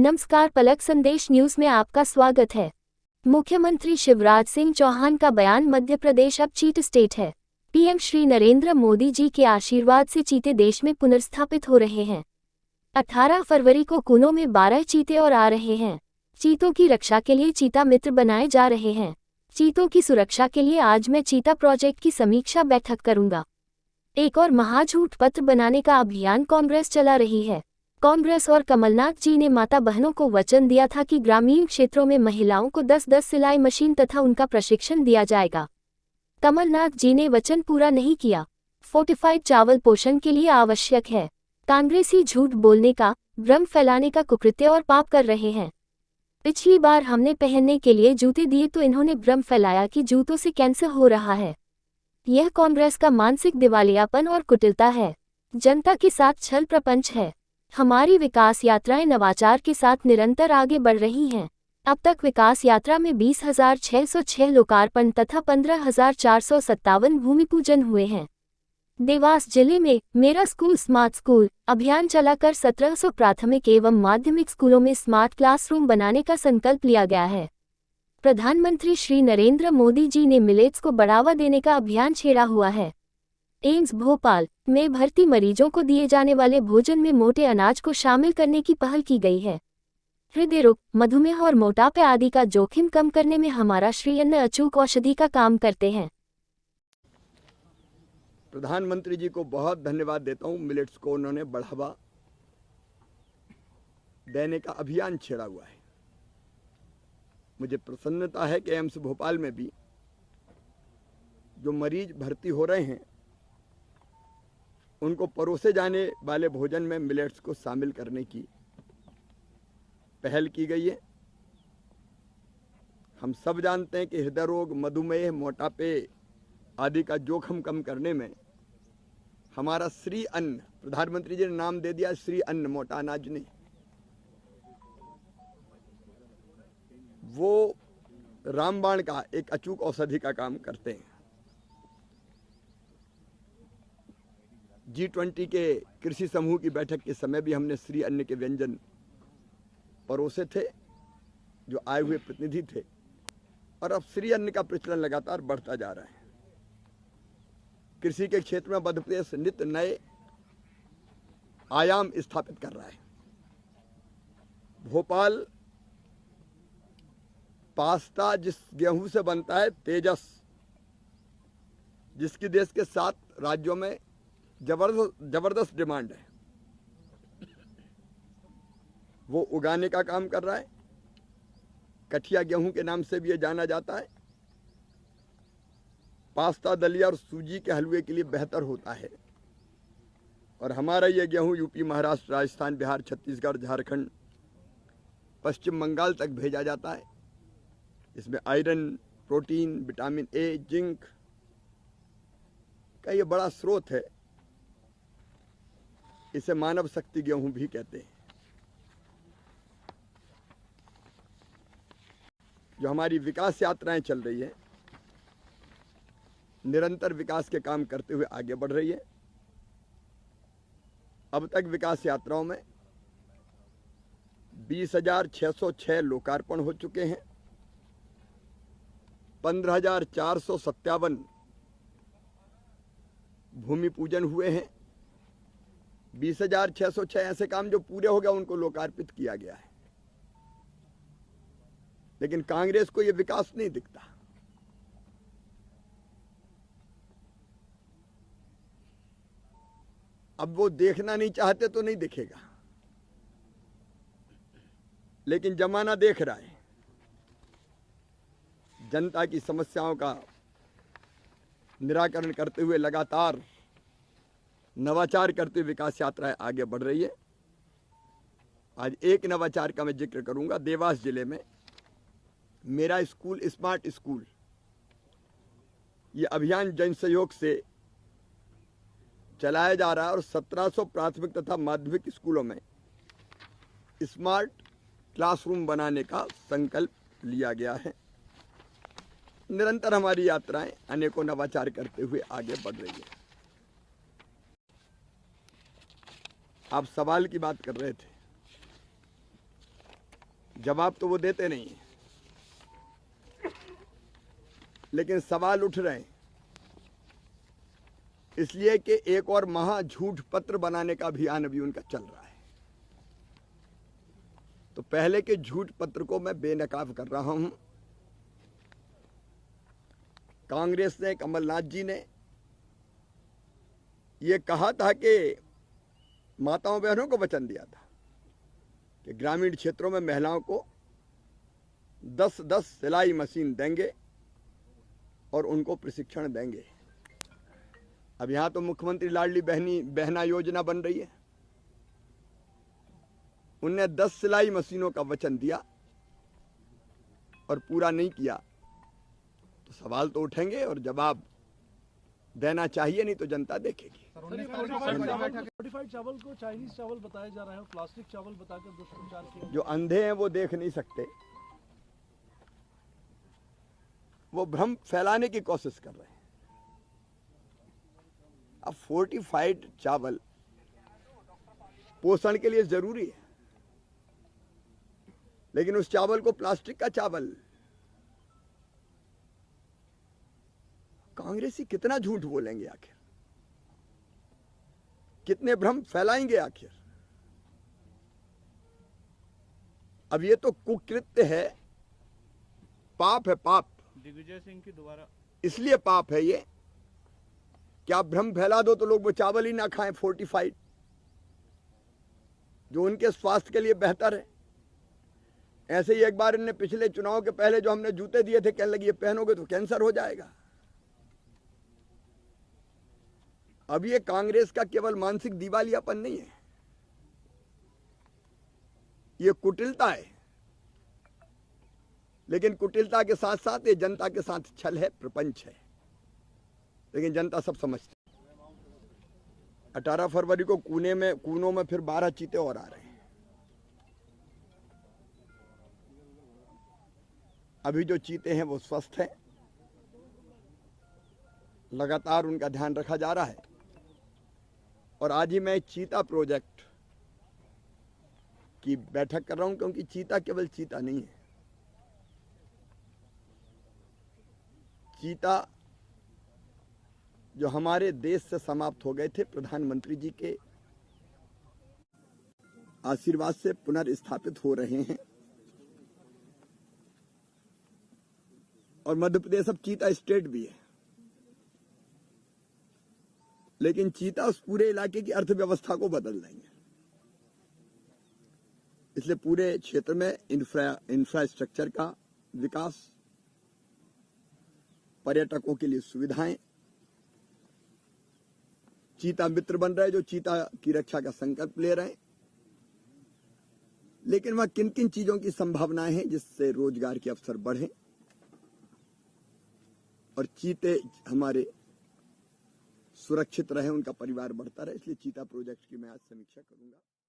नमस्कार, पलक संदेश न्यूज में आपका स्वागत है। मुख्यमंत्री शिवराज सिंह चौहान का बयान, मध्य प्रदेश अब चीट स्टेट है। पीएम श्री नरेंद्र मोदी जी के आशीर्वाद से चीते देश में पुनर्स्थापित हो रहे हैं। 18 फरवरी को कुनो में 12 चीते और आ रहे हैं। चीतों की रक्षा के लिए चीता मित्र बनाए जा रहे हैं। चीतों की सुरक्षा के लिए आज मैं चीता प्रोजेक्ट की समीक्षा बैठक करूंगा। एक और महाझूठ पत्र बनाने का अभियान कांग्रेस चला रही है। कांग्रेस और कमलनाथ जी ने माता बहनों को वचन दिया था कि ग्रामीण क्षेत्रों में महिलाओं को 10-10 सिलाई मशीन तथा उनका प्रशिक्षण दिया जाएगा। कमलनाथ जी ने वचन पूरा नहीं किया। फोर्टिफाइड चावल पोषण के लिए आवश्यक है। कांग्रेसी झूठ बोलने का, भ्रम फैलाने का कुकृत्य और पाप कर रहे हैं। पिछली बार हमने पहनने के लिए जूते दिए तो इन्होंने भ्रम फैलाया कि जूतों से कैंसर हो रहा है। यह कांग्रेस का मानसिक दिवालियापन और कुटिलता है। जनता के साथ छल प्रपंच है। हमारी विकास यात्राएं नवाचार के साथ निरंतर आगे बढ़ रही हैं। अब तक विकास यात्रा में 20,606 लोकार्पण तथा 15,457 भूमि पूजन हुए हैं। देवास जिले में मेरा स्कूल स्मार्ट स्कूल अभियान चलाकर 1700 प्राथमिक एवं माध्यमिक स्कूलों में स्मार्ट क्लासरूम बनाने का संकल्प लिया गया है। प्रधानमंत्री श्री नरेंद्र मोदी जी ने मिलेट्स को बढ़ावा देने का अभियान छेड़ा हुआ है। एम्स भोपाल में भर्ती मरीजों को दिए जाने वाले भोजन में मोटे अनाज को शामिल करने की पहल की गई है। हृदय रोग, मधुमेह और मोटापे आदि का जोखिम कम करने में हमारा श्री अन्न अचूक औषधि का काम करते हैं। प्रधानमंत्री जी को बहुत धन्यवाद देता हूं। मिलेट्स को उन्होंने बढ़ावा देने का अभियान छेड़ा हुआ है। मुझे प्रसन्नता है कि एम्स भोपाल में भी जो मरीज भर्ती हो रहे हैं उनको परोसे जाने वाले भोजन में मिलेट्स को शामिल करने की पहल की गई है। हम सब जानते हैं कि हृदय रोग, मधुमेह, मोटापे आदि का जोखिम कम करने में हमारा श्री अन्न, प्रधानमंत्री जी ने नाम दे दिया श्री अन्न, मोटा अनाज नहीं, वो रामबाण का एक अचूक औषधि का काम करते हैं। G20 के कृषि समूह की बैठक के समय भी हमने श्री अन्न के व्यंजन परोसे थे, जो आए हुए प्रतिनिधि थे, और अब श्री अन्न का प्रचलन लगातार बढ़ता जा रहा है। कृषि के क्षेत्र में मध्य प्रदेश नित्य नए आयाम स्थापित कर रहा है। भोपाल पास्ता जिस गेहूं से बनता है, तेजस, जिसकी देश के 7 राज्यों में जबरदस्त डिमांड है, वो उगाने का काम कर रहा है। कठिया गेहूं के नाम से भी ये जाना जाता है। पास्ता, दलिया और सूजी के हलवे के लिए बेहतर होता है। और हमारा ये गेहूं यूपी, महाराष्ट्र, राजस्थान, बिहार, छत्तीसगढ़, झारखंड, पश्चिम बंगाल तक भेजा जाता है। इसमें iron, protein, vitamin A, zinc का ये बड़ा स्रोत है। इसे मानव शक्ति गेहूं भी कहते हैं। जो हमारी विकास यात्राएं चल रही है, निरंतर विकास के काम करते हुए आगे बढ़ रही है। अब तक विकास यात्राओं में 20,606 लोकार्पण हो चुके हैं। 15,457 भूमि पूजन हुए हैं। 20,606 ऐसे काम जो पूरे हो गए, उनको लोकार्पित किया गया है। लेकिन कांग्रेस को यह विकास नहीं दिखता। अब वो देखना नहीं चाहते तो नहीं दिखेगा, लेकिन जमाना देख रहा है। जनता की समस्याओं का निराकरण करते हुए लगातार नवाचार करते हुए विकास यात्राएं आगे बढ़ रही है। आज एक नवाचार का मैं जिक्र करूंगा। देवास जिले में मेरा स्कूल स्मार्ट स्कूल, ये अभियान जन सहयोग से चलाया जा रहा है और 1700 प्राथमिक तथा माध्यमिक स्कूलों में स्मार्ट क्लासरूम बनाने का संकल्प लिया गया है। निरंतर हमारी यात्राएं अनेकों नवाचार करते हुए आगे बढ़ रही है। आप सवाल की बात कर रहे थे। जवाब तो वो देते नहीं है, लेकिन सवाल उठ रहे हैं इसलिए कि एक और महा झूठ पत्र बनाने का अभियान अभी उनका चल रहा है। तो पहले के झूठ पत्र को मैं बेनकाब कर रहा हूं। कांग्रेस ने, कमलनाथ जी ने ये कहा था कि माताओं बहनों को वचन दिया था कि ग्रामीण क्षेत्रों में महिलाओं को 10-10 सिलाई मशीन देंगे और उनको प्रशिक्षण देंगे। अब यहां तो मुख्यमंत्री लाडली बहना योजना बन रही है, उनने 10 सिलाई मशीनों का वचन दिया और पूरा नहीं किया, तो सवाल तो उठेंगे और जवाब देना चाहिए, नहीं तो जनता देखेगी। फोर्टिफाइड चावल को चाइनीज चावल बताया जा रहा है, प्लास्टिक चावल बताकर दुष्प्रचार किया। जो अंधे हैं वो देख नहीं सकते, वो भ्रम फैलाने की कोशिश कर रहे हैं। अब फोर्टिफाइड चावल पोषण के लिए जरूरी है, लेकिन उस चावल को प्लास्टिक का चावल, कांग्रेसी कितना झूठ बोलेंगे आखिर, कितने भ्रम फैलाएंगे आखिर। अब ये तो कुकृत्य है, पाप है, पाप। दिग्विजय सिंह की दोबारा इसलिए पाप है ये कि आप भ्रम फैला दो तो लोग वो चावल ही ना खाएं फोर्टिफाइड, जो उनके स्वास्थ्य के लिए बेहतर है। ऐसे ही एक बार इन्हें पिछले चुनाव के पहले जो हमने जूते दिए थे, कहने लगी ये पहनोगे तो कैंसर हो जाएगा। अब ये कांग्रेस का केवल मानसिक दिवालियापन नहीं है, ये कुटिलता है, लेकिन कुटिलता के साथ साथ ये जनता के साथ छल है, प्रपंच है, लेकिन जनता सब समझती है। 18 फरवरी को कूनों में फिर 12 चीते और आ रहे हैं। अभी जो चीते हैं वो स्वस्थ हैं, लगातार उनका ध्यान रखा जा रहा है। और आज ही मैं चीता प्रोजेक्ट की बैठक कर रहा हूं, क्योंकि चीता केवल चीता नहीं है। चीता जो हमारे देश से समाप्त हो गए थे, प्रधानमंत्री जी के आशीर्वाद से पुनर्स्थापित हो रहे हैं। और मध्य प्रदेश अब चीता स्टेट भी है, लेकिन चीता उस पूरे इलाके की अर्थव्यवस्था को बदल देंगे। इसलिए पूरे क्षेत्र में इंफ्रास्ट्रक्चर का विकास, पर्यटकों के लिए सुविधाएं, चीता मित्र बन रहे, जो चीता की रक्षा का संकल्प ले रहे हैं। लेकिन वहां किन किन चीजों की संभावनाएं हैं जिससे रोजगार के अवसर बढ़े और चीते हमारे सुरक्षित रहे, उनका परिवार बढ़ता रहे, इसलिए चीता प्रोजेक्ट की मैं आज समीक्षा करूंगा।